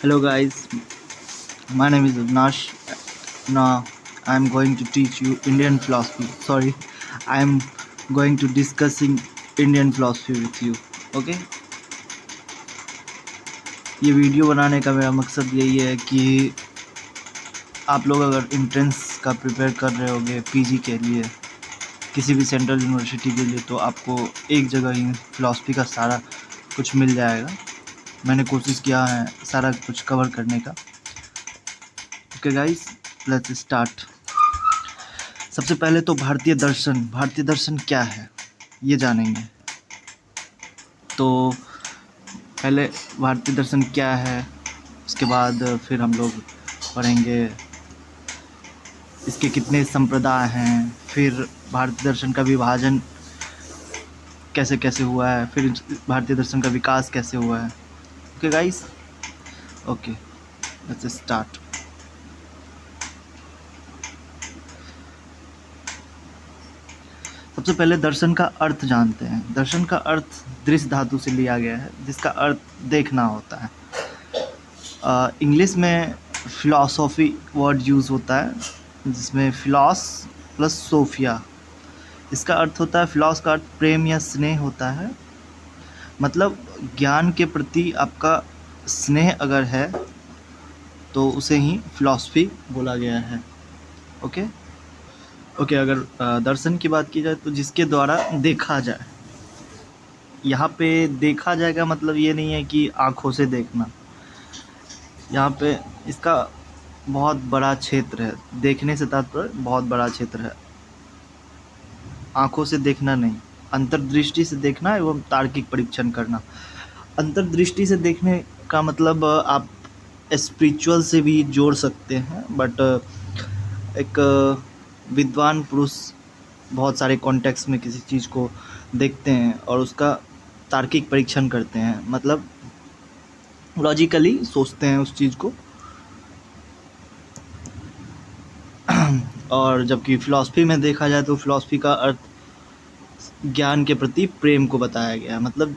Hello guys, my name is Avnash. Now I am going to teach you Indian philosophy. Sorry, I am going to discussing Indian philosophy with you. Okay? ये video बनाने का मेरा मकसद यही है कि आप लोग अगर एंट्रेंस का प्रिपेयर कर रहे होगे पीजी के लिए किसी भी सेंट्रल यूनिवर्सिटी के लिए तो आपको एक जगह ही फिलॉसफी का सारा कुछ मिल जाएगा। मैंने कोशिश किया है सारा कुछ कवर करने का। Okay guys, let's start. सबसे पहले तो भारतीय दर्शन क्या है ये जानेंगे। तो पहले भारतीय दर्शन क्या है, उसके बाद फिर हम लोग पढ़ेंगे इसके कितने संप्रदाय हैं, फिर भारतीय दर्शन का विभाजन कैसे कैसे हुआ है, फिर भारतीय दर्शन का विकास कैसे हुआ है। Okay guys, okay let's start. सबसे पहले दर्शन का अर्थ जानते हैं। दर्शन का अर्थ दृश्य धातु से लिया गया है जिसका अर्थ देखना होता है। इंग्लिश में फिलॉसफी वर्ड यूज़ होता है जिसमें फिलॉस प्लस सोफिया, इसका अर्थ होता है फिलॉस का अर्थ प्रेम या स्नेह होता है। मतलब ज्ञान के प्रति आपका स्नेह अगर है तो उसे ही फिलॉसफी बोला गया है। ओके ओके अगर दर्शन की बात की जाए तो जिसके द्वारा देखा जाए। यहाँ पे देखा जाएगा मतलब ये नहीं है कि आँखों से देखना, यहाँ पे इसका बहुत बड़ा क्षेत्र है। देखने से तात्पर्य बहुत बड़ा क्षेत्र है, आँखों से देखना नहीं, अंतर्दृष्टि से देखना एवं तार्किक परीक्षण करना। अंतर्दृष्टि से देखने का मतलब आप स्पिरिचुअल से भी जोड़ सकते हैं, बट एक विद्वान पुरुष बहुत सारे कॉन्टेक्स्ट में किसी चीज़ को देखते हैं और उसका तार्किक परीक्षण करते हैं, मतलब लॉजिकली सोचते हैं उस चीज़ को। और जबकि फ़िलॉसफी में देखा जाए तो फ़िलॉसफी का अर्थ ज्ञान के प्रति प्रेम को बताया गया है। मतलब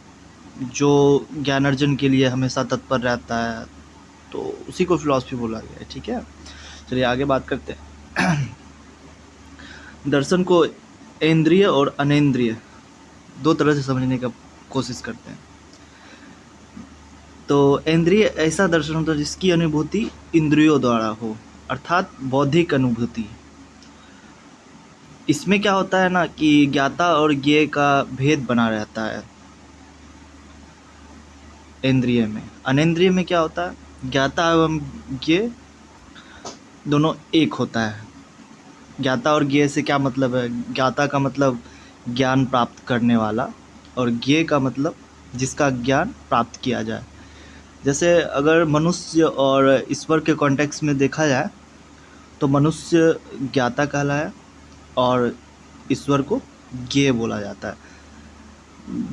जो ज्ञान अर्जन के लिए हमेशा तत्पर रहता है तो उसी को फ़िलॉसफी बोला गया है। ठीक है, चलिए आगे बात करते हैं। दर्शन को इंद्रिय और अनेंद्रिय दो तरह से समझने का कोशिश करते हैं। तो इंद्रिय ऐसा दर्शन होता है जिसकी अनुभूति इंद्रियों द्वारा हो, अर्थात बौद्धिक अनुभूति। इसमें क्या होता है ना कि ज्ञाता और ज्ञेय का भेद बना रहता है इंद्रिय में। अनेंद्रिय में क्या होता है, ज्ञाता एवं ज्ञेय दोनों एक होता है। ज्ञाता और ज्ञेय से क्या मतलब है, ज्ञाता का मतलब ज्ञान प्राप्त करने वाला और ज्ञेय का मतलब जिसका ज्ञान प्राप्त किया जाए। जैसे अगर मनुष्य और ईश्वर के कॉन्टेक्स्ट में देखा जाए तो मनुष्य ज्ञाता कहलाया और ईश्वर को ज्ञेय बोला जाता है।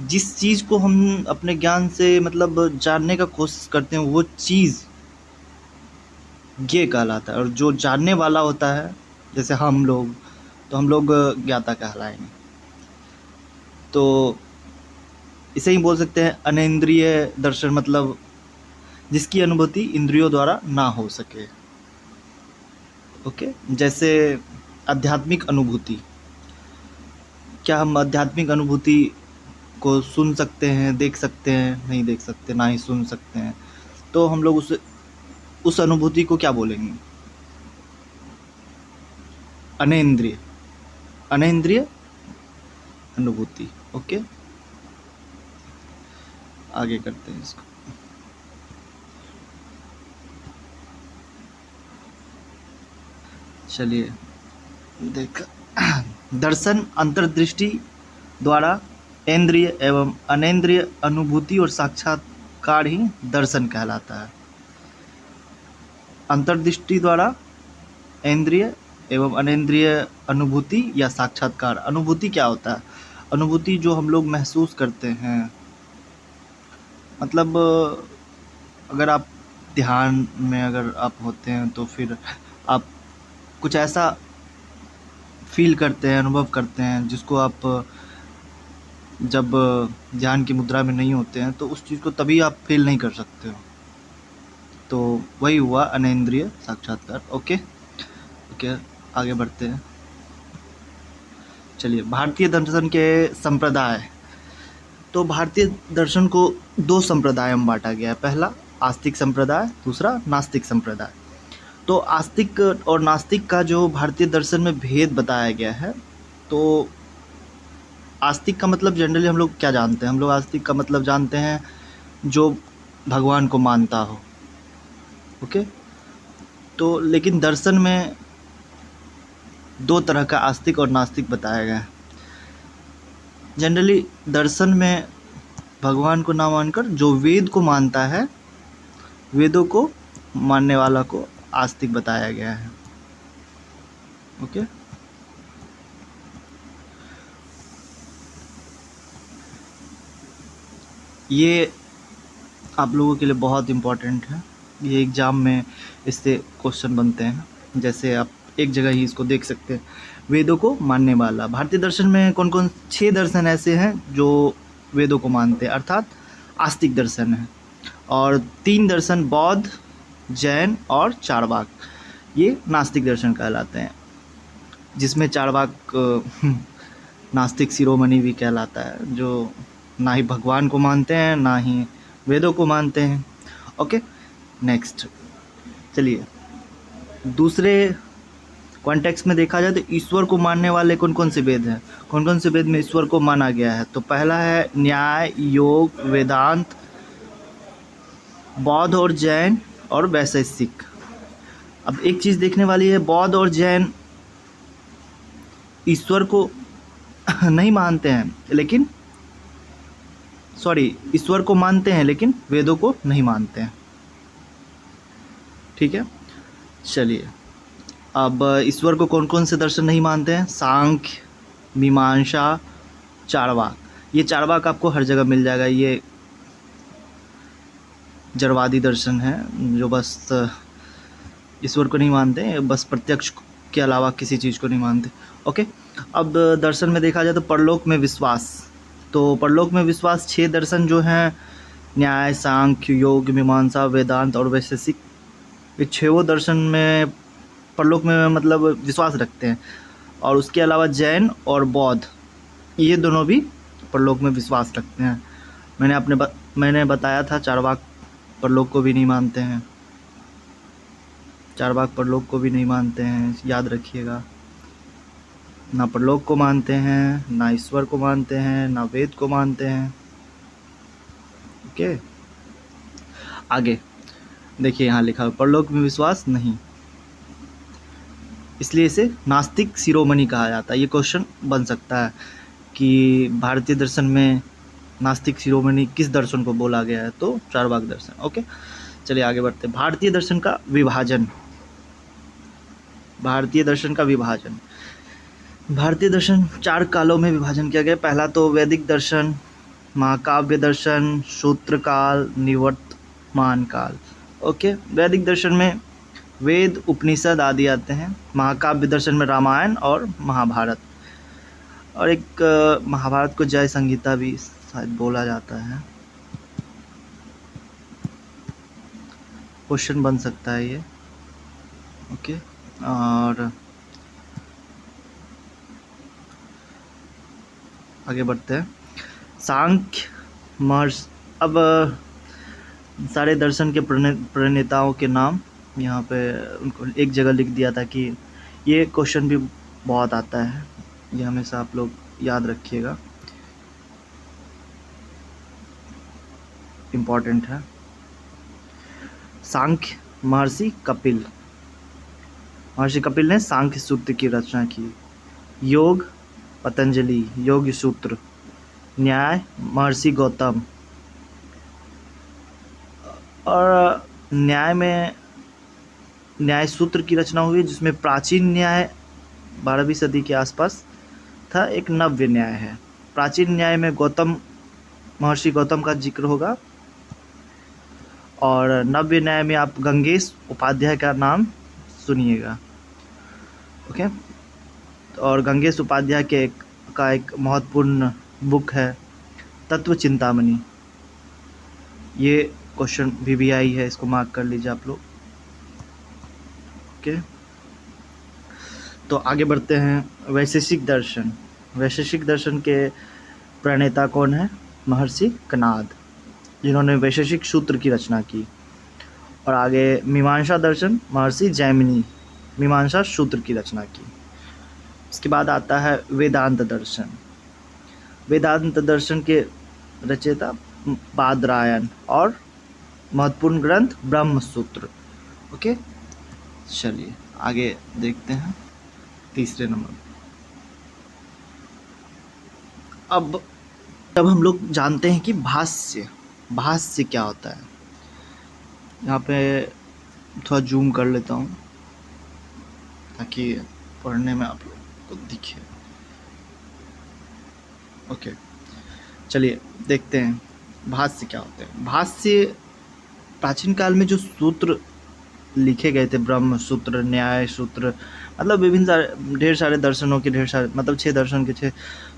जिस चीज़ को हम अपने ज्ञान से मतलब जानने का कोशिश करते हैं वो चीज़ ज्ञेय कहलाता है, और जो जानने वाला होता है जैसे हम लोग, तो हम लोग ज्ञाता कहलाएंगे। तो इसे ही बोल सकते हैं अनेंद्रिय दर्शन, मतलब जिसकी अनुभूति इंद्रियों द्वारा ना हो सके। ओके, जैसे आध्यात्मिक अनुभूति। क्या हम आध्यात्मिक अनुभूति को सुन सकते हैं, देख सकते हैं? नहीं देख सकते, ना ही सुन सकते हैं। तो हम लोग उस अनुभूति को क्या बोलेंगे? अनेंद्रिय अनुभूति। ओके, आगे करते हैं इसको। चलिए देख, दर्शन अंतर्दृष्टि द्वारा इंद्रिय एवं अनेंद्रिय अनुभूति और साक्षात्कार ही दर्शन कहलाता है। अंतर्दृष्टि द्वारा इंद्रिय एवं अनेंद्रिय अनुभूति या साक्षात्कार। अनुभूति क्या होता है? अनुभूति जो हम लोग महसूस करते हैं, मतलब अगर आप ध्यान में अगर आप होते हैं तो फिर आप कुछ ऐसा फील करते हैं, अनुभव करते हैं जिसको आप जब ध्यान की मुद्रा में नहीं होते हैं तो उस चीज़ को तभी आप फील नहीं कर सकते हो। तो वही हुआ अनेंद्रिय साक्षात्कार। ओके ओके, आगे बढ़ते हैं। चलिए, भारतीय दर्शन के संप्रदाय। तो भारतीय दर्शन को दो संप्रदाय में बांटा गया है। पहला आस्तिक संप्रदाय, दूसरा नास्तिक संप्रदाय। तो आस्तिक और नास्तिक का जो भारतीय दर्शन में भेद बताया गया है, तो आस्तिक का मतलब जनरली हम लोग क्या जानते हैं? हम लोग आस्तिक का मतलब जानते हैं जो भगवान को मानता हो। ओके, तो लेकिन दर्शन में दो तरह का आस्तिक और नास्तिक बताया गया है। जनरली दर्शन में भगवान को ना मानकर जो वेद को मानता है, वेदों को मानने वाला को आस्तिक बताया गया है। ओके, ये आप लोगों के लिए बहुत इम्पोर्टेंट है। ये एग्ज़ाम में इससे क्वेश्चन बनते हैं। जैसे आप एक जगह ही इसको देख सकते हैं, वेदों को मानने वाला। भारतीय दर्शन में कौन कौन 6 दर्शन ऐसे हैं जो वेदों को मानते हैं, अर्थात आस्तिक दर्शन है। और 3 दर्शन बौद्ध, जैन और चारवाक, ये नास्तिक दर्शन कहलाते हैं, जिसमें चारवाक नास्तिक शिरोमणि भी कहलाता है, जो ना ही भगवान को मानते हैं ना ही वेदों को मानते हैं। ओके, नेक्स्ट चलिए, दूसरे कॉन्टेक्स्ट में देखा जाए तो ईश्वर को मानने वाले कौन कौन से वेद हैं, कौन कौन से वेद में ईश्वर को माना गया है? तो पहला है न्याय, योग, वेदांत, बौद्ध और जैन और वैशेषिक। अब एक चीज़ देखने वाली है, बौद्ध और जैन ईश्वर को नहीं मानते हैं, लेकिन ईश्वर को मानते हैं लेकिन वेदों को नहीं मानते हैं। ठीक है, चलिए, अब ईश्वर को कौन कौन से दर्शन नहीं मानते हैं? सांख्य, मीमांसा, चारवाक। ये चारवाक आपको हर जगह मिल जाएगा। ये जड़वादी दर्शन है जो बस ईश्वर को नहीं मानते हैं, बस प्रत्यक्ष के अलावा किसी चीज़ को नहीं मानते। ओके, अब दर्शन में देखा जाए तो परलोक में विश्वास। तो परलोक में विश्वास 6 दर्शन जो हैं, न्याय, सांख्य, योग, मीमांसा, वेदांत और वैशेषिक, ये 6 दर्शन में परलोक में मतलब विश्वास रखते हैं। और उसके अलावा जैन और बौद्ध, ये दोनों भी परलोक में विश्वास रखते हैं। मैंने बताया था चारवाक परलोक को भी नहीं मानते हैं, चारवाक परलोक को भी नहीं मानते हैं, याद रखिएगा। ना परलोक को मानते हैं, ना ईश्वर को मानते हैं, ना वेद को मानते हैं। ओके, आगे देखिए, यहाँ लिखा है परलोक में विश्वास नहीं, इसलिए इसे नास्तिक शिरोमणि कहा जाता है। ये क्वेश्चन बन सकता है कि भारतीय दर्शन में नास्तिक शिरोमणि किस दर्शन को बोला गया है? तो चारवाक दर्शन। ओके, चलिए आगे बढ़ते हैं। भारतीय दर्शन का विभाजन। भारतीय दर्शन का विभाजन, भारतीय दर्शन 4 कालों में विभाजन किया गया। पहला तो वैदिक दर्शन, महाकाव्य दर्शन, सूत्र काल, निवर्तमान काल। ओके, वैदिक दर्शन में वेद, उपनिषद आदि आते हैं। महाकाव्य दर्शन में रामायण और महाभारत, और एक महाभारत को जय संहिता भी शायद बोला जाता है। क्वेश्चन बन सकता है ये। ओके, और आगे बढ़ते हैं। सांख्य, महर्षि। अब सारे दर्शन के प्रणेताओं के नाम यहाँ पे उनको एक जगह लिख दिया था कि ये क्वेश्चन भी बहुत आता है, ये हमेशा आप लोग याद रखिएगा, इम्पॉर्टेंट है। सांख्य, महर्षि कपिल। महर्षि कपिल ने सांख्य सूत्र की रचना की। योग, पतंजलि, योग सूत्र। न्याय, महर्षि गौतम। और न्याय में न्याय सूत्र की रचना हुई, जिसमें प्राचीन न्याय 12वीं सदी के आसपास था, एक नव्य न्याय है। प्राचीन न्याय में महर्षि गौतम का जिक्र होगा, और नव्य न्याय में आप गंगेश उपाध्याय का नाम सुनिएगा। ओके, और गंगेश उपाध्याय का एक महत्वपूर्ण बुक है तत्व चिंतामणि। ये क्वेश्चन VBI है, इसको मार्क कर लीजिए आप लोग। ओके, तो आगे बढ़ते हैं। वैशेषिक दर्शन। वैशेषिक दर्शन के प्रणेता कौन है? महर्षि कणाद, जिन्होंने वैशेषिक सूत्र की रचना की। और आगे मीमांसा दर्शन, महर्षि जैमिनी, मीमांसा सूत्र की रचना की। इसके बाद आता है वेदांत दर्शन। वेदांत दर्शन के रचयिता बादरायण और महत्वपूर्ण ग्रंथ ब्रह्मसूत्र। ओके, चलिए आगे देखते हैं तीसरे नंबर। अब हम लोग जानते हैं कि भाष्य। भाष्य क्या होता है? यहाँ पे थोड़ा जूम कर लेता हूँ ताकि पढ़ने में आप लोग को दिखे। ओके, चलिए देखते हैं भाष्य क्या होते हैं। भाष्य प्राचीन काल में जो सूत्र लिखे गए थे, ब्रह्म सूत्र, न्याय सूत्र, मतलब विभिन्न सारे ढेर सारे दर्शनों के ढेर सारे, मतलब 6 दर्शन के 6,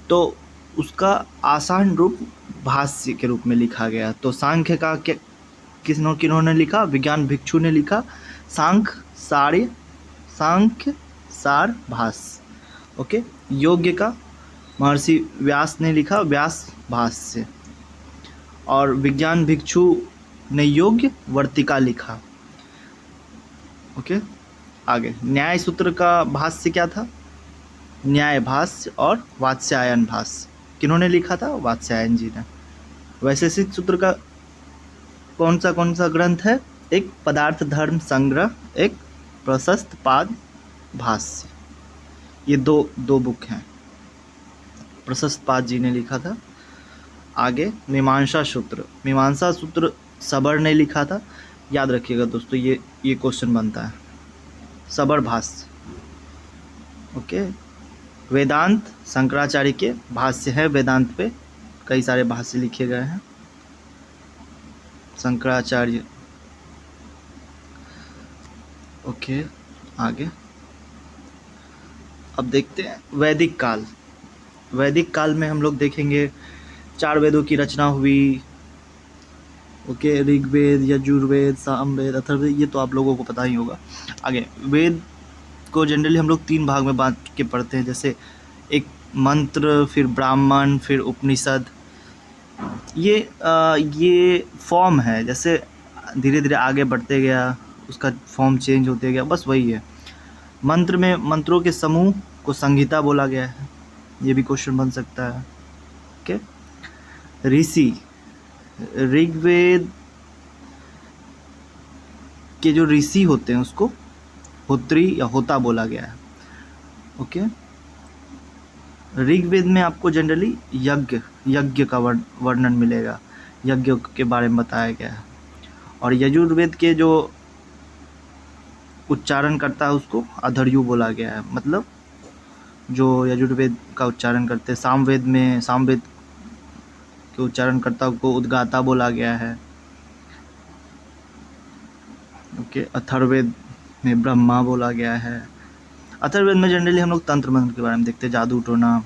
तो उसका आसान रूप भाष्य के रूप में लिखा गया। तो सांख्य का क्या किन्होंने लिखा? विज्ञान भिक्षु ने लिखा, सांख्य सार भाष्य। ओके, योग्य का महर्षि व्यास ने लिखा, व्यास भाष्य। और विज्ञान भिक्षु ने योग्य वर्तिका लिखा। ओके, आगे न्याय सूत्र का भाष्य क्या था? न्याय भाष्य और वात्स्यायन भाष्य। किन्होंने लिखा था? वात्स्यायन जी ने। वैशेषिक सूत्र का कौन सा ग्रंथ है? एक पदार्थ धर्म संग्रह, एक प्रशस्त पाद भाष्य। ये दो बुक हैं, प्रशस्त पाद जी ने लिखा था। आगे मीमांसा सूत्र सबर ने लिखा था। याद रखिएगा दोस्तों, ये क्वेश्चन बनता है, सबर भाष्य। ओके, वेदांत शंकराचार्य के भाष्य है। वेदांत पे कई सारे भाष्य लिखे गए हैं, शंकराचार्य। ओके, आगे अब देखते हैं वैदिक काल। वैदिक काल में हम लोग देखेंगे 4 वेदों की रचना हुई। ओके, ऋग्वेद, यजुर्वेद, सामवेद, अथर्ववेद, ये तो आप लोगों को पता ही होगा। आगे वेद को जनरली हम लोग 3 भाग में बांट के पढ़ते हैं, जैसे एक मंत्र, फिर ब्राह्मण, फिर उपनिषद। ये फॉर्म है, जैसे धीरे धीरे आगे बढ़ते गया उसका फॉर्म चेंज होते गया, बस वही है। मंत्र में मंत्रों के समूह को संहिता बोला गया है, ये भी क्वेश्चन बन सकता है। ओके, ऋषि, ऋग्वेद के जो ऋषि होते हैं उसको होत्री या होता बोला गया है। ओके, ऋग्वेद में आपको जनरली यज्ञ का वर्णन मिलेगा, यज्ञ के बारे में बताया गया है। और यजुर्वेद के जो उच्चारण करता है उसको अधर्यु बोला गया है, मतलब जो यजुर्वेद का उच्चारण करते हैं। सामवेद के उच्चारणकर्ता को उद्गाता बोला गया है। ओके, अथर्ववेद में ब्रह्मा बोला गया है। अथर्ववेद में जनरली हम लोग तंत्र मंत्र के बारे में देखते हैं, जादू टोना,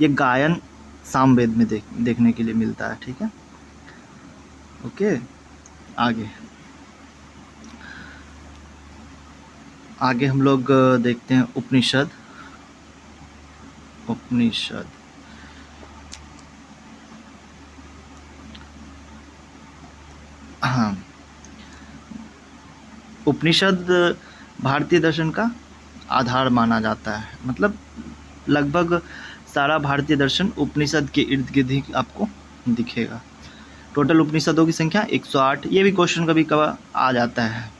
ये गायन सामवेद में देखने के लिए मिलता है। ठीक है, ओके, आगे हम लोग देखते हैं उपनिषद। हाँ, उपनिषद भारतीय दर्शन का आधार माना जाता है, मतलब लगभग सारा भारतीय दर्शन उपनिषद के इर्द गिर्द ही आपको दिखेगा। टोटल उपनिषदों की संख्या 108। ये भी क्वेश्चन कभी कभार आ जाता है,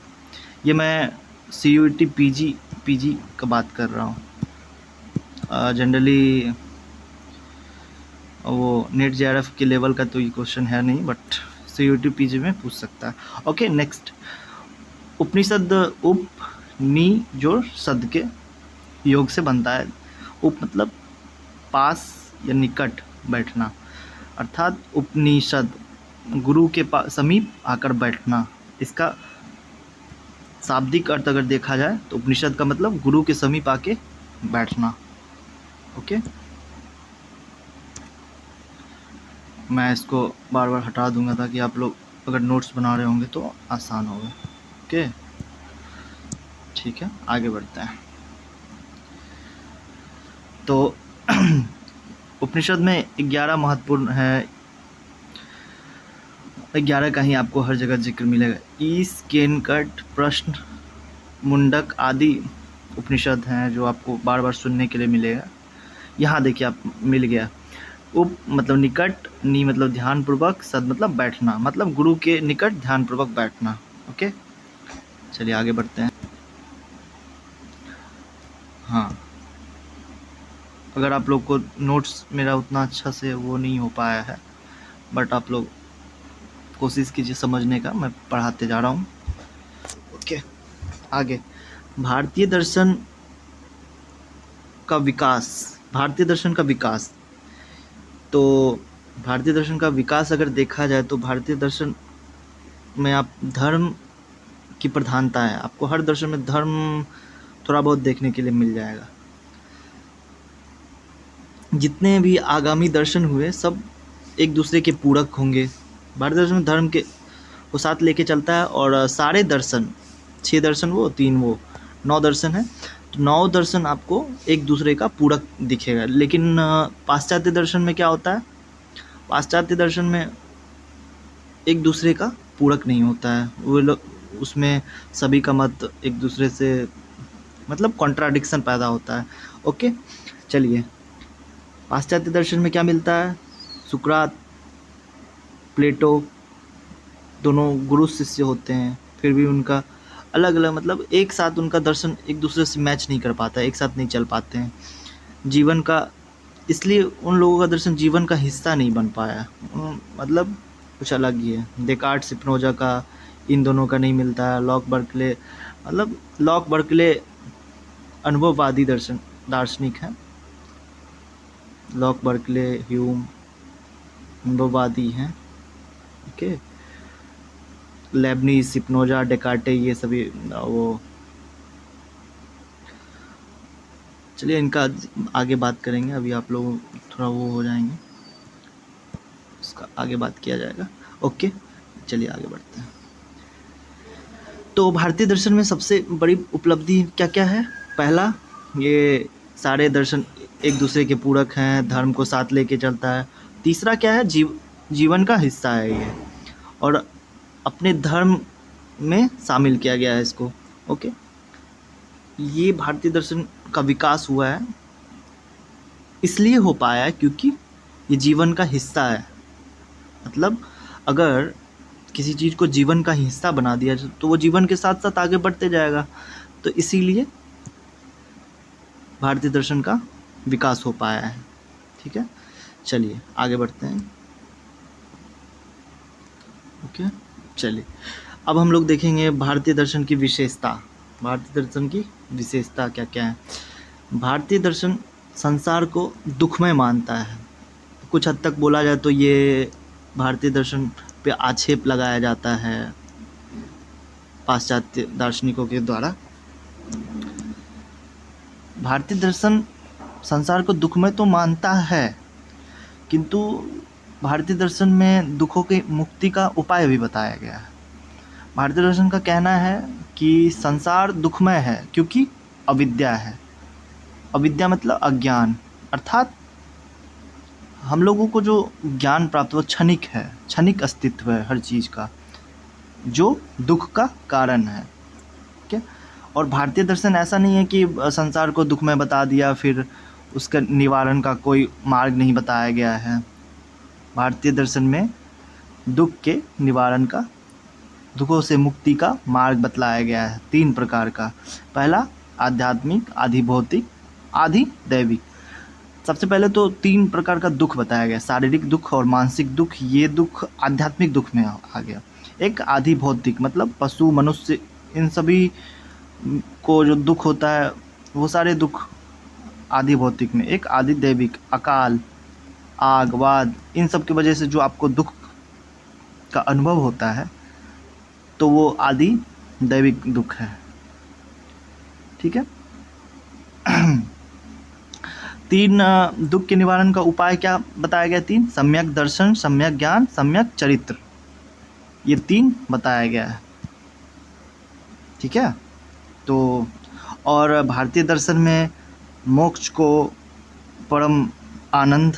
ये मैं CUET PG का बात कर रहा हूँ। जनरली वो नेट JRF के लेवल का तो ये क्वेश्चन है नहीं, बट CUET PG में पूछ सकता है। ओके, नेक्स्ट उपनिषद, उपनि जो शब्द के योग से बनता है। उप मतलब पास या निकट बैठना, अर्थात उपनिषद गुरु के समीप आकर बैठना। इसका शाब्दिक अर्थ अगर देखा जाए तो उपनिषद का मतलब गुरु के समीप आके बैठना। ओके, मैं इसको बार बार हटा दूंगा ताकि आप लोग अगर नोट्स बना रहे होंगे तो आसान होगा। ओके, ठीक है, आगे बढ़ते हैं। तो उपनिषद में 11 महत्वपूर्ण है, 11 का ही आपको हर जगह जिक्र मिलेगा। ईस, केनकट, प्रश्न, मुंडक आदि उपनिषद हैं जो आपको बार बार सुनने के लिए मिलेगा। यहाँ देखिए आप मिल गया। उप मतलब निकट, नी मतलब ध्यानपूर्वक, सद मतलब बैठना, मतलब गुरु के निकट ध्यानपूर्वक बैठना। ओके, चलिए आगे बढ़ते हैं। हाँ, अगर आप लोग को नोट्स मेरा उतना अच्छा से वो नहीं हो पाया है, बट आप लोग कोशिश कीजिए समझने का, मैं पढ़ाते जा रहा हूँ। ओके, आगे। भारतीय दर्शन का विकास, भारतीय दर्शन का विकास। तो भारतीय दर्शन का विकास अगर देखा जाए तो भारतीय दर्शन में आप धर्म की प्रधानता है। आपको हर दर्शन में धर्म थोड़ा बहुत देखने के लिए मिल जाएगा। जितने भी आगामी दर्शन हुए सब एक दूसरे के पूरक होंगे। भारतीय दर्शन में धर्म के वो साथ लेके चलता है, और सारे दर्शन, 6 दर्शन वो 3 वो 9 दर्शन है, तो 9 दर्शन आपको एक दूसरे का पूरक दिखेगा। लेकिन पाश्चात्य दर्शन में क्या होता है, पाश्चात्य दर्शन में एक दूसरे का पूरक नहीं होता है। वो लोग उसमें सभी का मत एक दूसरे से मतलब कॉन्ट्राडिक्शन पैदा होता है। ओके, चलिए, पाश्चात्य दर्शन में क्या मिलता है, सुकरात, प्लेटो दोनों गुरु शिष्य होते हैं, फिर भी उनका अलग अलग मतलब एक साथ उनका दर्शन एक दूसरे से मैच नहीं कर पाता है, एक साथ नहीं चल पाते हैं जीवन का, इसलिए उन लोगों का दर्शन जीवन का हिस्सा नहीं बन पाया। मतलब कुछ अलग ही है। डेकार्ट, स्पिनोजा का इन दोनों का नहीं मिलता है। लॉक बर्कले, मतलब लॉक बर्कले अनुभववादी दार्शनिक हैं। लॉक बर्कले, ह्यूम अनुभववादी हैं। ओके, लेबनीज, स्पिनोजा, डेकार्टे, ये सभी वो, चलिए इनका आगे बात करेंगे। अभी आप लोग थोड़ा वो हो जाएंगे, उसका आगे बात किया जाएगा। ओके, चलिए आगे बढ़ते हैं। तो भारतीय दर्शन में सबसे बड़ी उपलब्धि क्या क्या है। पहला, ये सारे दर्शन एक दूसरे के पूरक हैं, धर्म को साथ लेके चलता है। तीसरा क्या है, जीवन का हिस्सा है ये, और अपने धर्म में शामिल किया गया है इसको। ओके, ये भारतीय दर्शन का विकास हुआ है, इसलिए हो पाया है क्योंकि ये जीवन का हिस्सा है। मतलब अगर किसी चीज़ को जीवन का हिस्सा बना दिया तो वो जीवन के साथ साथ आगे बढ़ते जाएगा, तो इसीलिए भारतीय दर्शन का विकास हो पाया है। ठीक है, चलिए आगे बढ़ते हैं। ओके, चलिए अब हम लोग देखेंगे भारतीय दर्शन की विशेषता। भारतीय दर्शन की विशेषता क्या क्या है। भारतीय दर्शन संसार को दुखमय मानता है। कुछ हद तक बोला जाए तो ये भारतीय दर्शन पे आक्षेप लगाया जाता है पाश्चात्य दार्शनिकों के द्वारा। भारतीय दर्शन संसार को दुखमय तो मानता है, किंतु भारतीय दर्शन में दुखों की मुक्ति का उपाय भी बताया गया है। भारतीय दर्शन का कहना है कि संसार दुखमय है क्योंकि अविद्या है। अविद्या मतलब अज्ञान, अर्थात हम लोगों को जो ज्ञान प्राप्त हुआ क्षणिक है, क्षणिक अस्तित्व है हर चीज़ का, जो दुख का कारण है। ठीक है, और भारतीय दर्शन ऐसा नहीं है कि संसार को दुख में बता दिया फिर उसका निवारण का कोई मार्ग नहीं बताया गया है। भारतीय दर्शन में दुख के निवारण का, दुखों से मुक्ति का मार्ग बतलाया गया है 3 प्रकार का। पहला आध्यात्मिक, आधि भौतिक, आधि दैविक। सबसे पहले तो 3 प्रकार का दुख बताया गया, शारीरिक दुख और मानसिक दुख। ये दुख आध्यात्मिक दुख में आ गया। एक आधि भौतिक मतलब पशु, मनुष्य, इन सभी को जो दुख होता है वो सारे दुख आधि भौतिक में। एक आधि दैविक, अकाल, आग, वाद, इन सब की वजह से जो आपको दुख का अनुभव होता है तो वो आदि दैविक दुख है। ठीक है, 3 दुख के निवारण का उपाय क्या बताया गया, 3, सम्यक दर्शन, सम्यक ज्ञान, सम्यक चरित्र। ये 3 बताया गया है, ठीक है। तो और भारतीय दर्शन में मोक्ष को परम आनंद,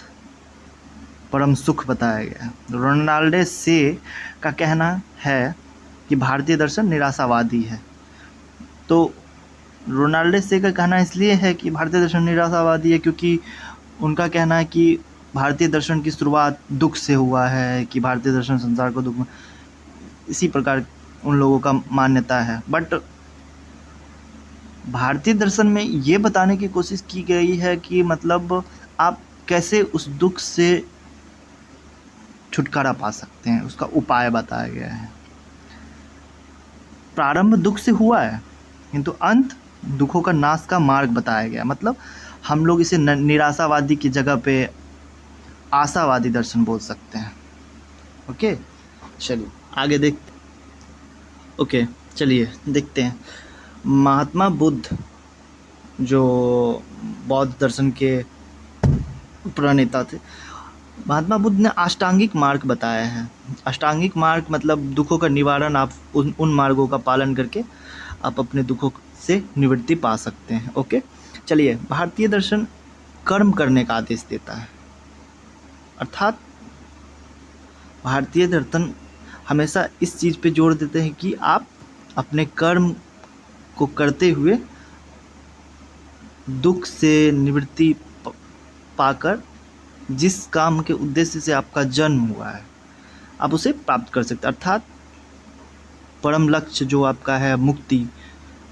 परम सुख बताया गया है। रोनाल्डे से का कहना है कि भारतीय दर्शन निराशावादी है। तो रोनाल्डे से का कहना इसलिए है कि भारतीय दर्शन निराशावादी है क्योंकि उनका कहना है कि भारतीय दर्शन की शुरुआत दुख से हुआ है, कि भारतीय दर्शन संसार को दुख में, इसी प्रकार उन लोगों का मान्यता है। बट भारतीय दर्शन में ये बताने की कोशिश की गई है कि मतलब आप कैसे उस दुख से छुटकारा पा सकते हैं, उसका उपाय बताया गया है। प्रारंभ दुख से हुआ है किंतु अंत दुखों का नाश का मार्ग बताया गया। मतलब हम लोग इसे निराशावादी की जगह पे आशावादी दर्शन बोल सकते हैं। ओके, चलिए आगे ओके चलिए देखते हैं। महात्मा बुद्ध जो बौद्ध दर्शन के प्रणेता थे, महात्मा बुद्ध ने अष्टांगिक मार्ग बताया है। अष्टांगिक मार्ग मतलब दुखों का निवारण, आप उन मार्गों का पालन करके आप अपने दुखों से निवृत्ति पा सकते हैं। ओके, चलिए भारतीय दर्शन कर्म करने का आदेश देता है, अर्थात भारतीय दर्शन हमेशा इस चीज़ पे जोर देते हैं कि आप अपने कर्म को करते हुए दुख से निवृत्ति पाकर जिस काम के उद्देश्य से आपका जन्म हुआ है आप उसे प्राप्त कर सकते हैं, अर्थात परम लक्ष्य जो आपका है मुक्ति,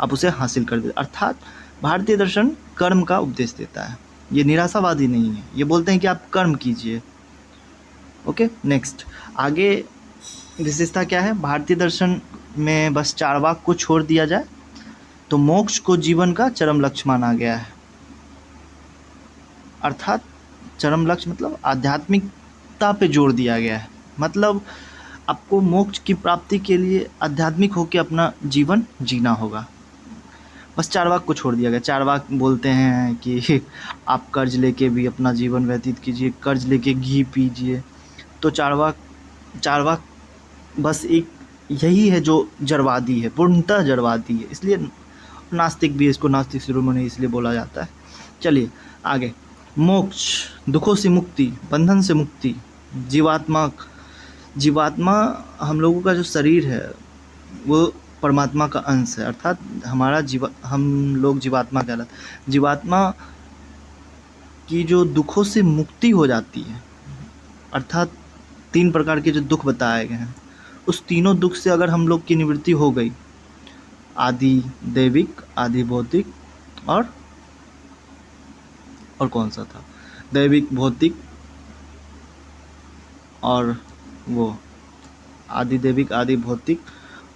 आप उसे हासिल कर देते। अर्थात भारतीय दर्शन कर्म का उपदेश देता है, ये निराशावादी नहीं है, ये बोलते हैं कि आप कर्म कीजिए। ओके, नेक्स्ट आगे विशेषता क्या है। भारतीय दर्शन में बस चारवाक को छोड़ दिया जाए तो मोक्ष को जीवन का चरम लक्ष्य माना गया है। अर्थात चरम लक्ष्य मतलब आध्यात्मिकता पे जोर दिया गया है, मतलब आपको मोक्ष की प्राप्ति के लिए आध्यात्मिक होकर अपना जीवन जीना होगा। बस चारवाक को छोड़ दिया गया। चारवाक बोलते हैं कि आप कर्ज लेके भी अपना जीवन व्यतीत कीजिए, कर्ज लेके घी पीजिए। तो चारवाक बस एक यही है जो जड़वादी है, पूर्णतः जड़वादी है, इसलिए नास्तिक भी इसको नास्तिक शिरोमणि इसलिए बोला जाता है। चलिए आगे, मोक्ष दुखों से मुक्ति, बंधन से मुक्ति, जीवात्मा हम लोगों का जो शरीर है वो परमात्मा का अंश है, अर्थात हम लोग जीवात्मा कहलाते हैं। जीवात्मा की जो दुखों से मुक्ति हो जाती है, अर्थात 3 प्रकार के जो दुख बताए गए हैं, उस तीनों दुख से अगर हम लोग की निवृत्ति हो गई, आदि दैविक, आदि भौतिक और कौन सा था, दैविक, भौतिक और वो आदि दैविक, आदि भौतिक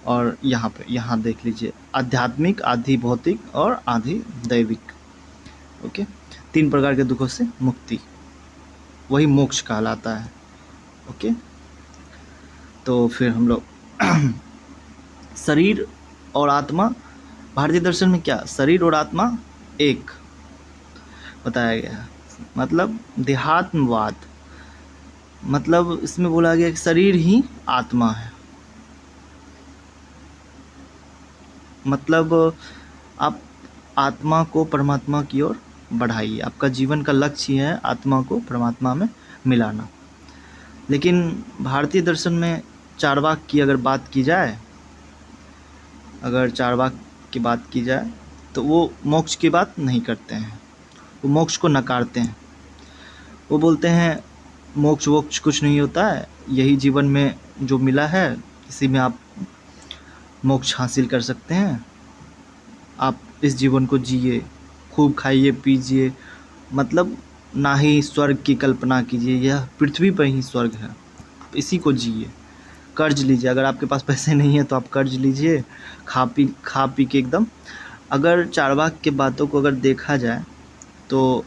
और यहाँ देख लीजिए आध्यात्मिक, आदि भौतिक और आदि दैविक। ओके, 3 प्रकार के दुखों से मुक्ति, वही मोक्ष कहलाता है। ओके, तो फिर हम लोग शरीर और आत्मा, भारतीय दर्शन में क्या शरीर और आत्मा एक बताया गया है, मतलब देहात्मवाद, मतलब इसमें बोला गया कि शरीर ही आत्मा है। मतलब आप आत्मा को परमात्मा की ओर बढ़ाइए, आपका जीवन का लक्ष्य है आत्मा को परमात्मा में मिलाना। लेकिन भारतीय दर्शन में चारवाक की अगर बात की जाए, तो वो मोक्ष की बात नहीं करते हैं, वो मोक्ष को नकारते हैं। वो बोलते हैं मोक्ष वोक्ष कुछ नहीं होता है, यही जीवन में जो मिला है इसी में आप मोक्ष हासिल कर सकते हैं। आप इस जीवन को जिए, खूब खाइए पीजिए, मतलब ना ही स्वर्ग की कल्पना कीजिए, यह पृथ्वी पर ही स्वर्ग है, आप इसी को जिए। कर्ज लीजिए, अगर आपके पास पैसे नहीं है तो आप कर्ज लीजिए, खा पी के एकदम। अगर चारवाक के बातों को अगर देखा जाए तो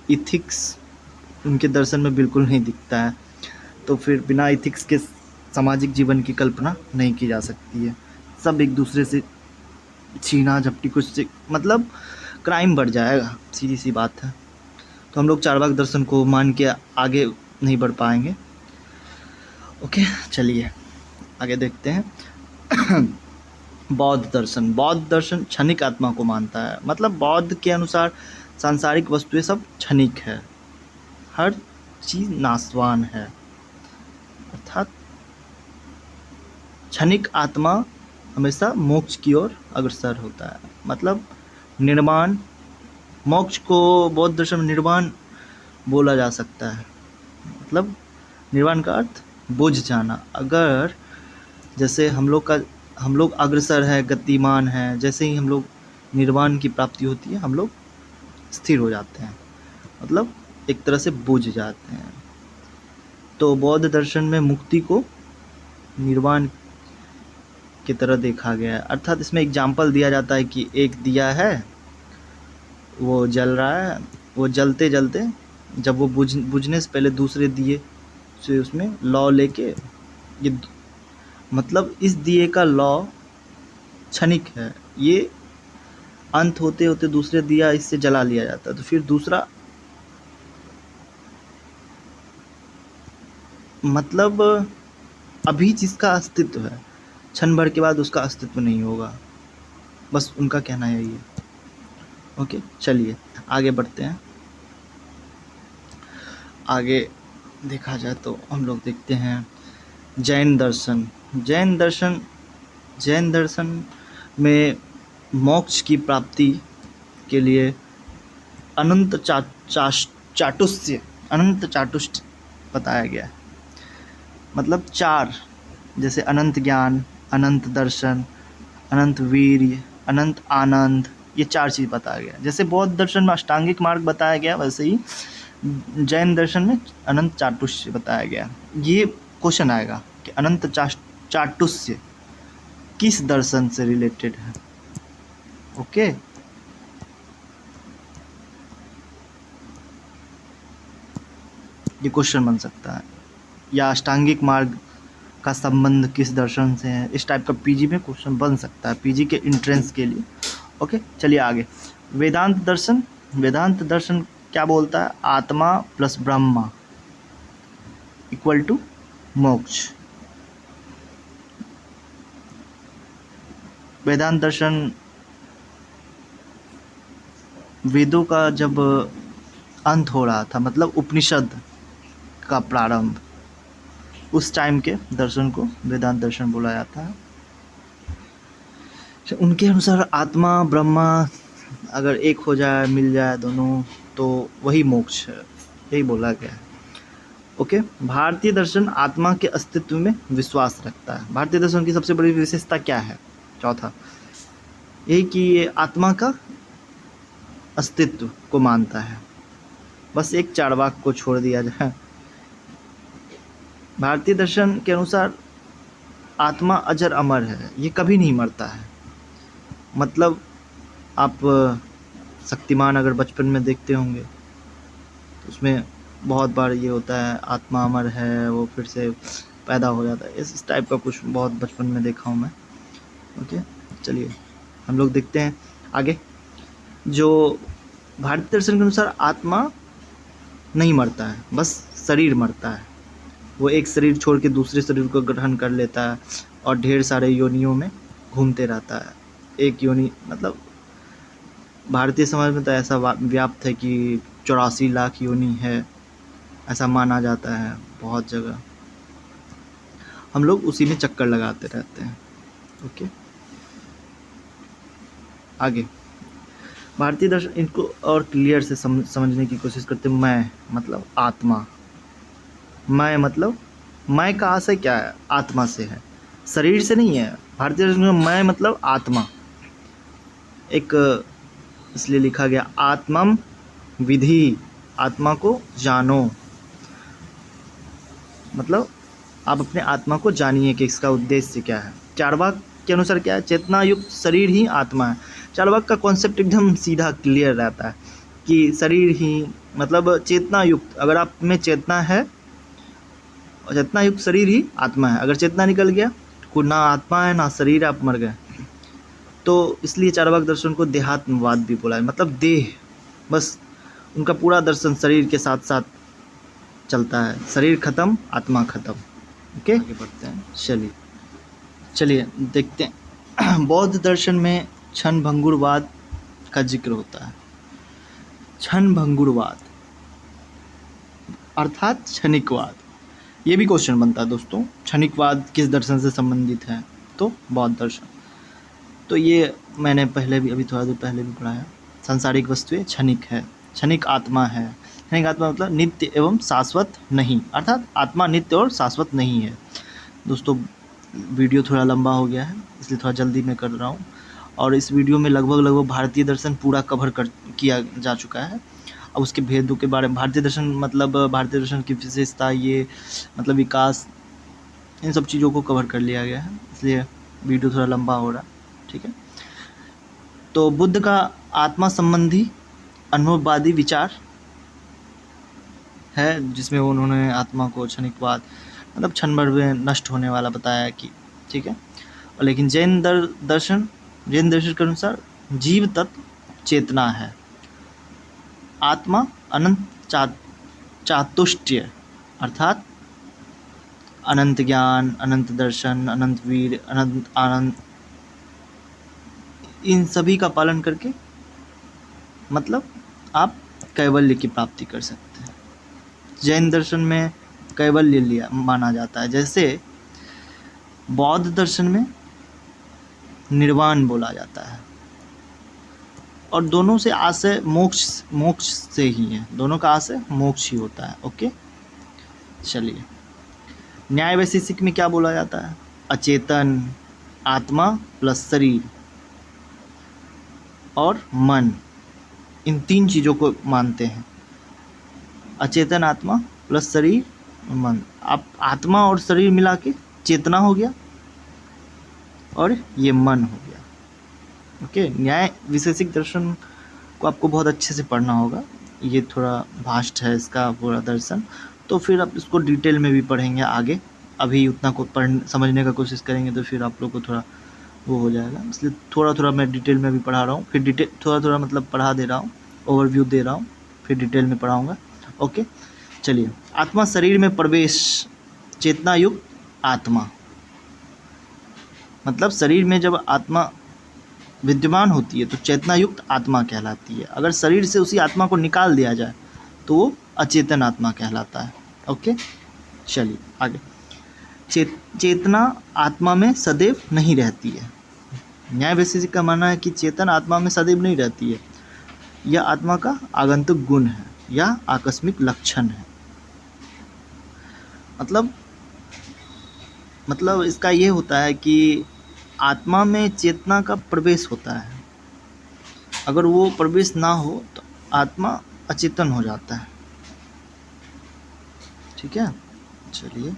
इथिक्स उनके दर्शन में बिल्कुल नहीं दिखता है, तो फिर बिना इथिक्स के सामाजिक जीवन की कल्पना नहीं की जा सकती है। सब एक दूसरे से छीना झपटी कुछ से मतलब क्राइम बढ़ जाएगा, सीधी सी बात है। तो हम लोग चारवाक दर्शन को मान के आगे नहीं बढ़ पाएंगे। ओके, चलिए आगे देखते हैं। बौद्ध दर्शन क्षणिक आत्मा को मानता है। मतलब बौद्ध के अनुसार सांसारिक वस्तुएं सब क्षणिक है, हर चीज नाशवान है, अर्थात क्षणिक आत्मा हमेशा मोक्ष की ओर अग्रसर होता है। मतलब निर्वाण, मोक्ष को बौद्ध दर्शन में निर्वाण बोला जा सकता है। मतलब निर्वाण का अर्थ बुझ जाना। अगर जैसे हम लोग अग्रसर है, गतिमान है, जैसे ही हम लोग निर्वाण की प्राप्ति होती है हम लोग स्थिर हो जाते हैं, मतलब एक तरह से बुझ जाते हैं। तो बौद्ध दर्शन में मुक्ति को निर्वाण की तरह देखा गया है। अर्थात इसमें एग्जाम्पल दिया जाता है कि एक दिया है, वो जल रहा है, वो जलते जलते जब वो बुझने से पहले दूसरे दिए से उसमें लौ लेके, ये मतलब इस दिए का लौ क्षणिक है, ये अंत होते होते दूसरे दिया इससे जला लिया जाता है, तो फिर दूसरा, मतलब अभी जिसका अस्तित्व है क्षण भर के बाद उसका अस्तित्व नहीं होगा, बस उनका कहना है ये। ओके, चलिए आगे बढ़ते हैं। आगे देखा जाए तो हम लोग देखते हैं जैन दर्शन। जैन दर्शन में मोक्ष की प्राप्ति के लिए अनंत चाटुष्य बताया गया है। मतलब चार, जैसे अनंत ज्ञान, अनंत दर्शन, अनंत वीर्य, अनंत आनंद, ये चार चीज़ बताया गया। जैसे बौद्ध दर्शन में अष्टांगिक मार्ग बताया गया, वैसे ही जैन दर्शन में अनंत चाटुष्य बताया गया। ये क्वेश्चन आएगा कि अनंत चाटुष्य किस दर्शन से रिलेटेड है। ओके, ये क्वेश्चन बन सकता है, या अष्टांगिक मार्ग का संबंध किस दर्शन से है, इस टाइप का पीजी में क्वेश्चन बन सकता है, पीजी के एंट्रेंस के लिए। ओके, चलिए आगे। वेदांत दर्शन क्या बोलता है? आत्मा प्लस ब्रह्मा इक्वल टू मोक्ष। वेदांत दर्शन वेदों का जब अंत हो रहा था, मतलब उपनिषद का प्रारंभ, उस टाइम के दर्शन को वेदांत दर्शन बोला जाता है। उनके अनुसार आत्मा ब्रह्मा अगर एक हो जाए, मिल जाए दोनों, तो वही मोक्ष है, यही बोला गया है। ओके, भारतीय दर्शन आत्मा के अस्तित्व में विश्वास रखता है। भारतीय दर्शन की सबसे बड़ी विशेषता क्या है? चौथा, यही कि ये आत्मा का अस्तित्व को मानता है। बस एक चार्वाक को छोड़ दिया जाए। भारतीय दर्शन के अनुसार आत्मा अजर अमर है, ये कभी नहीं मरता है। मतलब आप शक्तिमान अगर बचपन में देखते होंगे तो उसमें बहुत बार ये होता है, आत्मा अमर है, वो फिर से पैदा हो जाता है, इस टाइप का कुछ बहुत बचपन में देखा हूँ मैं। ओके, चलिए हम लोग देखते हैं आगे। जो भारतीय दर्शन के अनुसार आत्मा नहीं मरता है, बस शरीर मरता है। वो एक शरीर छोड़ के दूसरे शरीर को ग्रहण कर लेता है और ढेर सारे योनियों में घूमते रहता है। एक योनि, मतलब भारतीय समाज में तो ऐसा व्याप्त है कि 84 लाख योनि है, ऐसा माना जाता है बहुत जगह। हम लोग उसी में चक्कर लगाते रहते हैं। ओके, आगे भारतीय दर्शन इनको और क्लियर से समझने की कोशिश करते हैं। मैं मतलब आत्मा, मैं मतलब मैं का आशय क्या है? आत्मा से है, शरीर से नहीं है। भारतीय दर्शन में मैं मतलब आत्मा, एक इसलिए लिखा गया आत्मम विधि, आत्मा को जानो। मतलब आप अपने आत्मा को जानिए कि इसका उद्देश्य क्या है। चार्वाक के अनुसार क्या है? चेतना युक्त शरीर ही आत्मा है। चार्वाक का कॉन्सेप्ट एकदम सीधा क्लियर रहता है कि शरीर ही मतलब चेतना युक्त, अगर आप में चेतना है और चेतना युक्त शरीर ही आत्मा है। अगर चेतना निकल गया तो ना आत्मा है ना शरीर, आप मर गए। तो इसलिए चार्वाक दर्शन को देहात्मवाद भी बोला है। मतलब देह, बस उनका पूरा दर्शन शरीर के साथ साथ चलता है। शरीर खत्म, आत्मा खत्म। ओके, आगे बढ़ते हैं। चलिए चलिए देखते हैं। बौद्ध दर्शन में क्षण भंगुरवाद का जिक्र होता है। क्षण भंगुरवाद अर्थात क्षणिकवाद, ये भी क्वेश्चन बनता है दोस्तों। क्षणिकवाद किस दर्शन से संबंधित है? तो बौद्ध दर्शन। तो ये मैंने पहले भी, अभी थोड़ा देर पहले भी पढ़ा है। सांसारिक वस्तुएं क्षणिक है, क्षणिक आत्मा है। क्षणिक आत्मा मतलब नित्य एवं शाश्वत नहीं, अर्थात आत्मा नित्य और शाश्वत नहीं है। दोस्तों वीडियो थोड़ा लंबा हो गया है, इसलिए थोड़ा जल्दी में कर रहा हूँ। और इस वीडियो में लगभग भारतीय दर्शन पूरा कवर किया जा चुका है। अब उसके भेदों के बारे में, भारतीय दर्शन मतलब भारतीय दर्शन की विशेषता, ये मतलब विकास, इन सब चीज़ों को कवर कर लिया गया है, इसलिए वीडियो थोड़ा लंबा हो रहा है। ठीक है। तो बुद्ध का आत्मा संबंधी अनुभववादी विचार है, जिसमें उन्होंने आत्मा को क्षणिकवाद मतलब क्षण भर में नष्ट होने वाला बताया कि ठीक है। और लेकिन जैन दर्शन के अनुसार जीव तत्व चेतना है, आत्मा अनंत चातुष्टय अर्थात अनंत ज्ञान, अनंत दर्शन, अनंत वीर, अनंत आनंद, इन सभी का पालन करके मतलब आप कैवल्य की प्राप्ति कर सकते हैं। जैन दर्शन में कैवल्य लिया माना जाता है, जैसे बौद्ध दर्शन में निर्वाण बोला जाता है। और दोनों से आशय मोक्ष से ही है, दोनों का आशय मोक्ष ही होता है। ओके, चलिए न्याय वैशेषिक में क्या बोला जाता है? अचेतन आत्मा प्लस शरीर और मन, इन तीन चीज़ों को मानते हैं। अचेतन आत्मा प्लस शरीर मन, आप आत्मा और शरीर मिला के चेतना हो गया और ये मन हो गया। ओके, न्याय विशेषिक दर्शन को आपको बहुत अच्छे से पढ़ना होगा, ये थोड़ा वास्ट है इसका पूरा दर्शन, तो फिर आप इसको डिटेल में भी पढ़ेंगे आगे। अभी उतना को समझने का कोशिश करेंगे तो फिर आप लोग को थोड़ा वो हो जाएगा, इसलिए थोड़ा थोड़ा मैं डिटेल में भी पढ़ा रहा हूँ, फिर डिटेल थोड़ा थोड़ा मतलब पढ़ा दे रहा हूँ, ओवरव्यू दे रहा हूँ, फिर डिटेल में पढ़ाऊँगा। ओके, चलिए आत्मा शरीर में प्रवेश, चेतना युक्त आत्मा, मतलब शरीर में जब आत्मा विद्यमान होती है तो चेतना युक्त आत्मा कहलाती है। अगर शरीर से उसी आत्मा को निकाल दिया जाए तो वो अचेतन आत्मा कहलाता है। ओके, चलिए आगे। चेतना आत्मा में सदैव नहीं रहती है। न्याय वैशेषिक का मानना है कि चेतन आत्मा में सदैव नहीं रहती है, यह आत्मा का आगंतुक गुण है या आकस्मिक लक्षण है। मतलब इसका ये होता है कि आत्मा में चेतना का प्रवेश होता है, अगर वो प्रवेश ना हो तो आत्मा अचेतन हो जाता है। ठीक है, चलिए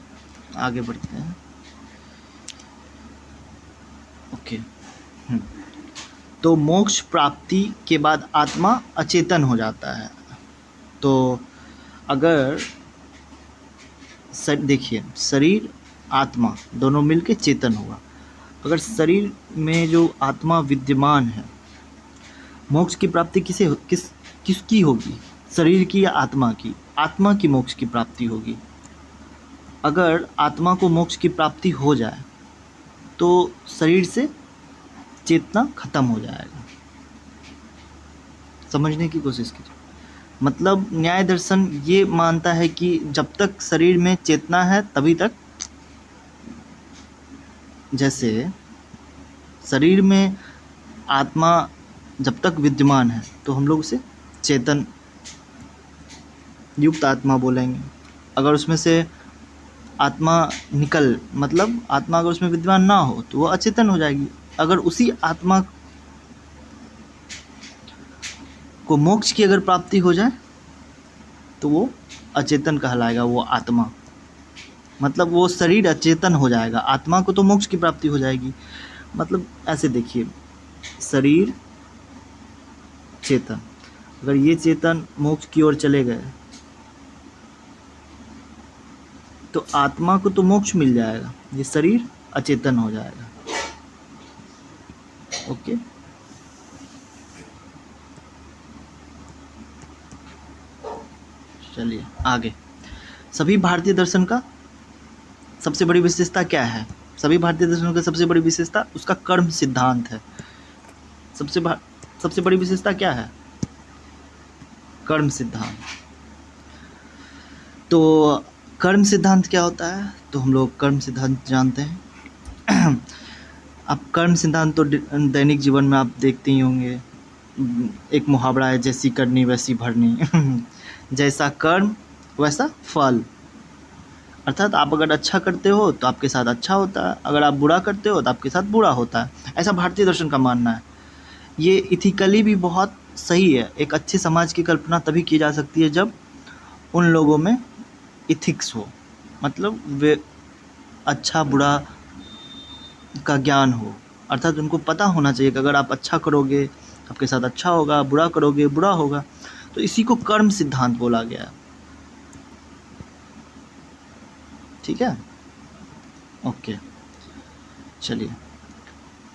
आगे बढ़ते हैं। ओके, तो मोक्ष प्राप्ति के बाद आत्मा अचेतन हो जाता है। तो अगर देखिए, शरीर आत्मा दोनों मिलके चेतन हुआ। अगर शरीर में जो आत्मा विद्यमान है, मोक्ष की प्राप्ति किसकी होगी? शरीर की या आत्मा की? आत्मा की मोक्ष की प्राप्ति होगी। अगर आत्मा को मोक्ष की प्राप्ति हो जाए तो शरीर से चेतना खत्म हो जाएगा। समझने की कोशिश कीजिए। मतलब न्याय दर्शन ये मानता है कि जब तक शरीर में चेतना है तभी तक, जैसे शरीर में आत्मा जब तक विद्यमान है तो हम लोग उसे चेतन युक्त आत्मा बोलेंगे। अगर उसमें से आत्मा मतलब आत्मा अगर उसमें विद्यमान ना हो तो वो अचेतन हो जाएगी। अगर उसी आत्मा को मोक्ष की अगर प्राप्ति हो जाए तो वो अचेतन कहलाएगा, वो आत्मा। मतलब वो शरीर अचेतन हो जाएगा, आत्मा को तो मोक्ष की प्राप्ति हो जाएगी। मतलब ऐसे देखिए, शरीर चेतन, अगर ये चेतन मोक्ष की ओर चले गए तो आत्मा को तो मोक्ष मिल जाएगा, ये शरीर अचेतन हो जाएगा। ओके, चलिए आगे। सभी भारतीय दर्शन का सबसे बड़ी विशेषता क्या है? सभी भारतीय दर्शनों की सबसे बड़ी विशेषता उसका कर्म सिद्धांत है। सबसे बड़ी विशेषता क्या है? कर्म सिद्धांत। तो कर्म सिद्धांत क्या होता है? तो हम लोग कर्म सिद्धांत जानते हैं। अब कर्म सिद्धांत तो दैनिक जीवन में आप देखते ही होंगे। एक मुहावरा है, जैसी करनी वैसी भरनी। जैसा कर्म वैसा फल। अर्थात आप अगर अच्छा करते हो तो आपके साथ अच्छा होता है, अगर आप बुरा करते हो तो आपके साथ बुरा होता है। ऐसा भारतीय दर्शन का मानना है। ये इथिकली भी बहुत सही है। एक अच्छे समाज की कल्पना तभी की जा सकती है जब उन लोगों में इथिक्स हो, मतलब वे अच्छा बुरा का ज्ञान हो। अर्थात उनको पता होना चाहिए कि अगर आप अच्छा करोगे आपके साथ अच्छा होगा, बुरा करोगे बुरा होगा। तो इसी को कर्म सिद्धांत बोला गया है। ठीक है, ओके। चलिए,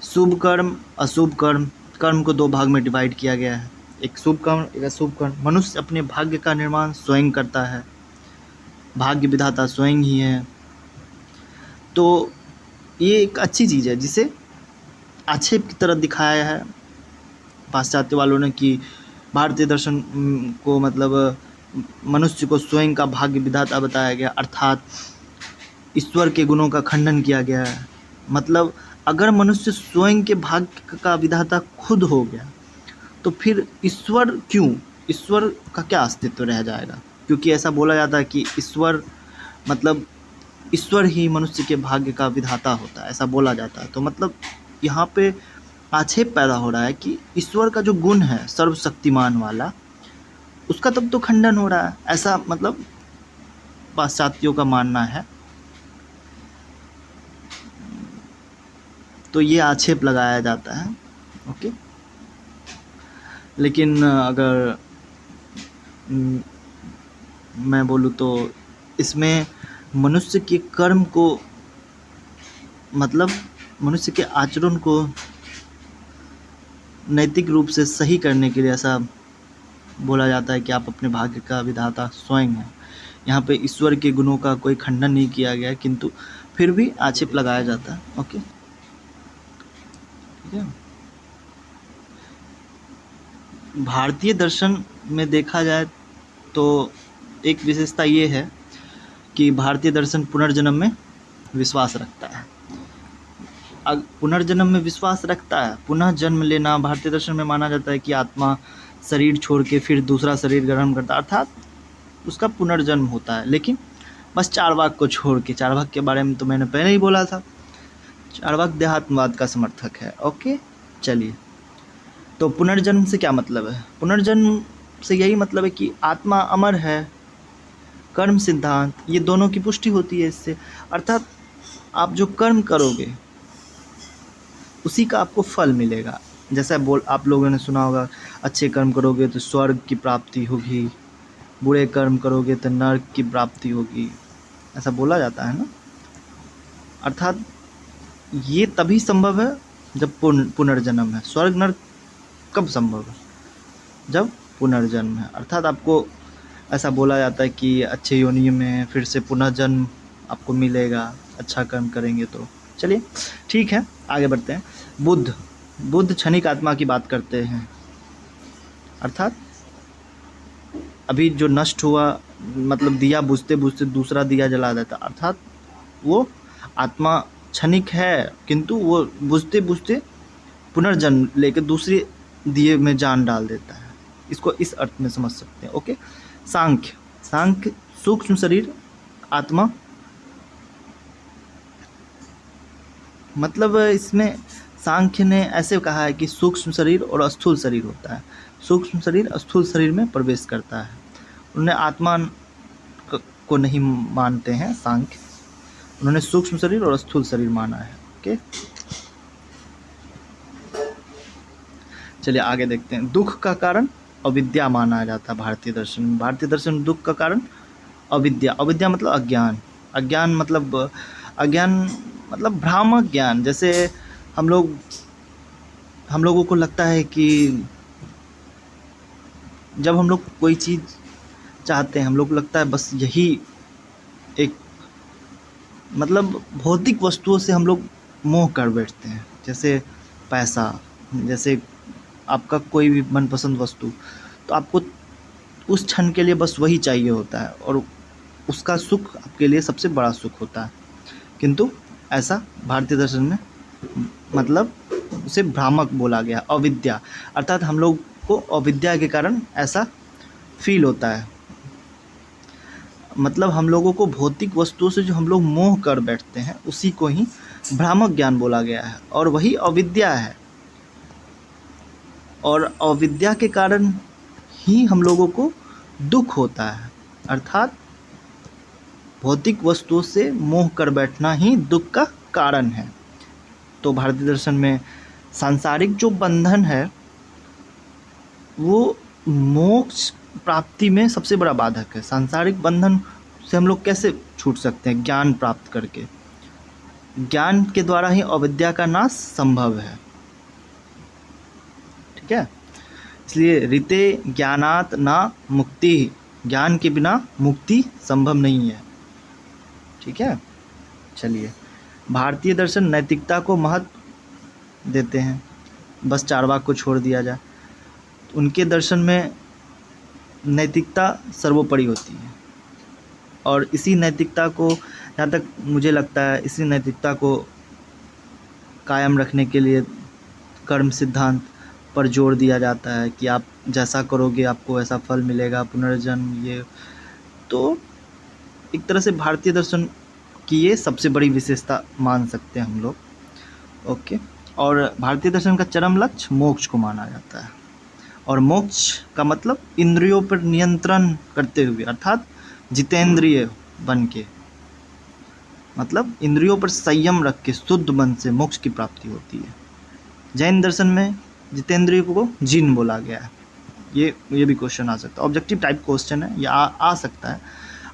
शुभ कर्म अशुभ कर्म। कर्म को दो भाग में डिवाइड किया गया है, एक शुभ कर्म एक अशुभ कर्म। मनुष्य अपने भाग्य का निर्माण स्वयं करता है, भाग्य विधाता स्वयं ही है। तो ये एक अच्छी चीज़ है जिसे आक्षेप की तरह दिखाया है पाश्चात्य वालों ने कि भारतीय दर्शन को मतलब मनुष्य को स्वयं का भाग्य विधाता बताया गया, अर्थात ईश्वर के गुणों का खंडन किया गया है। मतलब अगर मनुष्य स्वयं के भाग्य का विधाता खुद हो गया तो फिर ईश्वर क्यों? ईश्वर का क्या अस्तित्व रह जाएगा? क्योंकि ऐसा बोला जाता है कि ईश्वर मतलब ईश्वर ही मनुष्य के भाग्य का विधाता होता है, ऐसा बोला जाता है। तो मतलब यहाँ पे आक्षेप पैदा हो रहा है कि ईश्वर का जो गुण है सर्वशक्तिमान वाला, उसका तब तो खंडन हो रहा है, ऐसा मतलब पाश्चात्यों का मानना है। तो ये आक्षेप लगाया जाता है, ओके। लेकिन अगर मैं बोलूँ तो इसमें मनुष्य के कर्म को मतलब मनुष्य के आचरण को नैतिक रूप से सही करने के लिए ऐसा बोला जाता है कि आप अपने भाग्य का विधाता स्वयं हैं। यहाँ पे ईश्वर के गुणों का कोई खंडन नहीं किया गया है, किंतु फिर भी आक्षेप लगाया जाता है, ओके। ठीक है, भारतीय दर्शन में देखा जाए तो एक विशेषता ये है कि भारतीय दर्शन पुनर्जन्म में विश्वास रखता है। पुनर्जन्म में विश्वास रखता है। पुनः जन्म लेना भारतीय दर्शन में माना जाता है कि आत्मा शरीर छोड़ के फिर दूसरा शरीर ग्रहण करता है, अर्थात उसका पुनर्जन्म होता है। लेकिन बस चारवाक को छोड़ के, चारवाक के बारे में तो मैंने पहले ही बोला था, चारवाक देहात्मवाद का समर्थक है, ओके। चलिए, तो पुनर्जन्म से क्या मतलब है? पुनर्जन्म से यही मतलब है कि आत्मा अमर है, कर्म सिद्धांत, ये दोनों की पुष्टि होती है इससे। अर्थात आप जो कर्म करोगे उसी का आपको फल मिलेगा। जैसा आप लोगों ने सुना होगा, अच्छे कर्म करोगे तो स्वर्ग की प्राप्ति होगी, बुरे कर्म करोगे तो नरक की प्राप्ति होगी, ऐसा बोला जाता है ना। अर्थात ये तभी संभव है जब पुनर्जन्म है। स्वर्ग नरक कब संभव है? जब पुनर्जन्म है। अर्थात आपको ऐसा बोला जाता है कि अच्छे योनि में फिर से पुनर्जन्म आपको मिलेगा, अच्छा कर्म करेंगे तो। चलिए ठीक है, आगे बढ़ते हैं। बुद्ध क्षणिक आत्मा की बात करते हैं, अर्थात अभी जो नष्ट हुआ, मतलब दिया बुझते बुझते दूसरा दिया जला देता, अर्थात वो आत्मा क्षणिक है किंतु वो बुझते बुझते पुनर्जन्म लेकर दूसरे दिए में जान डाल देता है। इसको इस अर्थ में समझ सकते हैं, ओके। सांख्य सूक्ष्म शरीर आत्मा, मतलब इसमें सांख्य ने ऐसे कहा है कि सूक्ष्म शरीर और स्थूल शरीर होता है। सूक्ष्म शरीर स्थूल शरीर में प्रवेश करता है। उन्होंने आत्मा को नहीं मानते हैं सांख्य, उन्होंने सूक्ष्म शरीर और स्थूल शरीर माना है, ओके। चलिए आगे देखते हैं। दुख का कारण अविद्या माना जाता है भारतीय दर्शन में। भारतीय दर्शन में दुख का कारण अविद्या। अविद्या मतलब अज्ञान। अज्ञान मतलब भ्रामक ज्ञान। जैसे हम लोगों को लगता है कि जब हम लोग कोई चीज़ चाहते हैं, हम लोग को लगता है बस यही एक मतलब भौतिक वस्तुओं से हम लोग मोह कर बैठते हैं, जैसे पैसा, जैसे आपका कोई भी मनपसंद वस्तु, तो आपको उस क्षण के लिए बस वही चाहिए होता है और उसका सुख आपके लिए सबसे बड़ा सुख होता है। किंतु ऐसा भारतीय दर्शन में मतलब उसे भ्रामक बोला गया, अविद्या, अर्थात हम लोग को अविद्या के कारण ऐसा फील होता है। मतलब हम लोगों को भौतिक वस्तुओं से जो हम लोग मोह कर बैठते हैं उसी को ही भ्रामक ज्ञान बोला गया है और वही अविद्या है। और अविद्या के कारण ही हम लोगों को दुख होता है, अर्थात भौतिक वस्तुओं से मोह कर बैठना ही दुख का कारण है। तो भारतीय दर्शन में सांसारिक जो बंधन है वो मोक्ष प्राप्ति में सबसे बड़ा बाधक है। सांसारिक बंधन से हम लोग कैसे छूट सकते हैं? ज्ञान प्राप्त करके। ज्ञान के द्वारा ही अविद्या का नाश संभव है। ठीक है, इसलिए रीते ज्ञानात ना मुक्ति, ज्ञान के बिना मुक्ति संभव नहीं है। ठीक है, चलिए, भारतीय दर्शन नैतिकता को महत्व देते हैं, बस चारवाक को छोड़ दिया जाए। उनके दर्शन में नैतिकता सर्वोपरि होती है और इसी नैतिकता को, जहाँ तक मुझे लगता है, इसी नैतिकता को कायम रखने के लिए कर्म सिद्धांत पर जोर दिया जाता है कि आप जैसा करोगे आपको ऐसा फल मिलेगा, पुनर्जन्म। ये तो एक तरह से भारतीय दर्शन की ये सबसे बड़ी विशेषता मान सकते हैं हम लोग। ओके, और भारतीय दर्शन का चरम लक्ष्य मोक्ष को माना जाता है और मोक्ष का मतलब इंद्रियों पर नियंत्रण करते हुए, अर्थात जितेंद्रिय बन के, मतलब इंद्रियों पर संयम रख के शुद्ध मन से मोक्ष की प्राप्ति होती है। जैन दर्शन में जितेंद्रिय को जिन बोला गया है। ये भी क्वेश्चन आ सकता है, ऑब्जेक्टिव टाइप क्वेश्चन है, ये आ सकता है।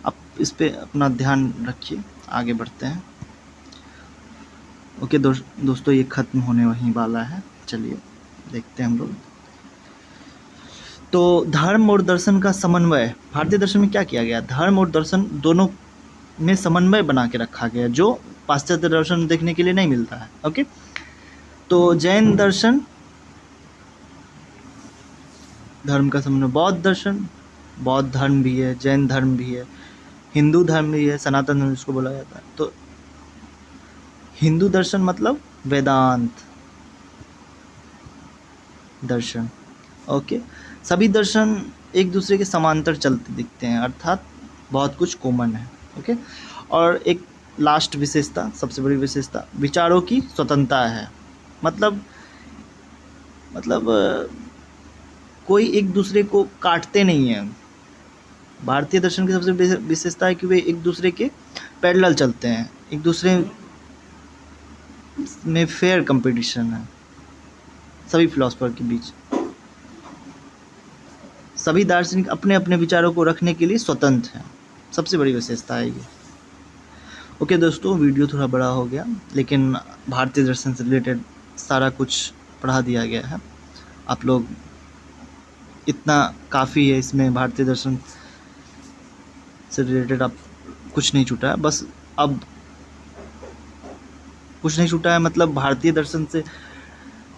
आप इस पे अपना ध्यान रखिए, आगे बढ़ते हैं। ओके दोस्तों, ये ख़त्म होने वहीं वाला है। चलिए देखते हैं हम लोग। तो धर्म और दर्शन का समन्वय भारतीय दर्शन में क्या किया गया? धर्म और दर्शन दोनों में समन्वय बना के रखा गया, जो पाश्चात्य दर्शन देखने के लिए नहीं मिलता है। ओके, तो जैन दर्शन धर्म का समन्वय, बौद्ध दर्शन, बौद्ध धर्म भी है, जैन धर्म भी है, हिंदू धर्म भी है, सनातन धर्म जिसको बोला जाता है। तो हिंदू दर्शन मतलब वेदांत दर्शन। ओके, सभी दर्शन एक दूसरे के समांतर चलते दिखते हैं, अर्थात बहुत कुछ कॉमन है। ओके, और एक लास्ट विशेषता, सबसे बड़ी विशेषता, विचारों की स्वतंत्रता है। मतलब कोई एक दूसरे को काटते नहीं है। भारतीय दर्शन की सबसे विशेषता है कि वे एक दूसरे के पैरेलल चलते हैं, एक दूसरे में फेयर कंपटीशन है सभी फिलोसफर के बीच। सभी दार्शनिक अपने अपने विचारों को रखने के लिए स्वतंत्र हैं, सबसे बड़ी विशेषता है ये। ओके दोस्तों, वीडियो थोड़ा बड़ा हो गया, लेकिन भारतीय दर्शन से रिलेटेड सारा कुछ पढ़ा दिया गया है। आप लोग, इतना काफ़ी है इसमें, भारतीय दर्शन से रिलेटेड आप कुछ नहीं छूटा है। बस अब कुछ नहीं छूटा है मतलब भारतीय दर्शन से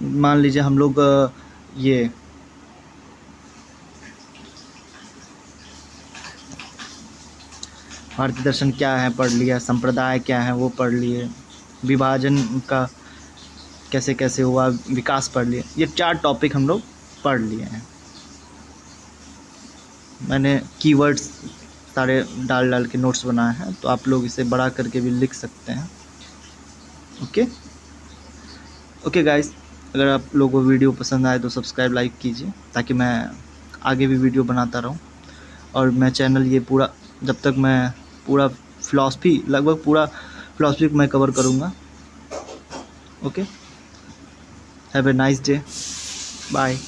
मान लीजिए हम लोग ये भारतीय दर्शन क्या है पढ़ लिया, संप्रदाय क्या है वो पढ़ लिए, विभाजन का कैसे कैसे हुआ, विकास पढ़ लिए। ये 4 टॉपिक हम लोग पढ़ लिए हैं। मैंने कीवर्ड्स सारे डाल के नोट्स बनाए हैं, तो आप लोग इसे बड़ा करके भी लिख सकते हैं। ओके गाइस, अगर आप लोगों को वीडियो पसंद आए तो सब्सक्राइब लाइक कीजिए, ताकि मैं आगे भी वीडियो बनाता रहूं। और मैं चैनल ये पूरा, जब तक मैं पूरा फ़िलॉसफी, लगभग पूरा फ़िलॉसफी को मैं कवर करूँगा। Okay, have a nice day, bye.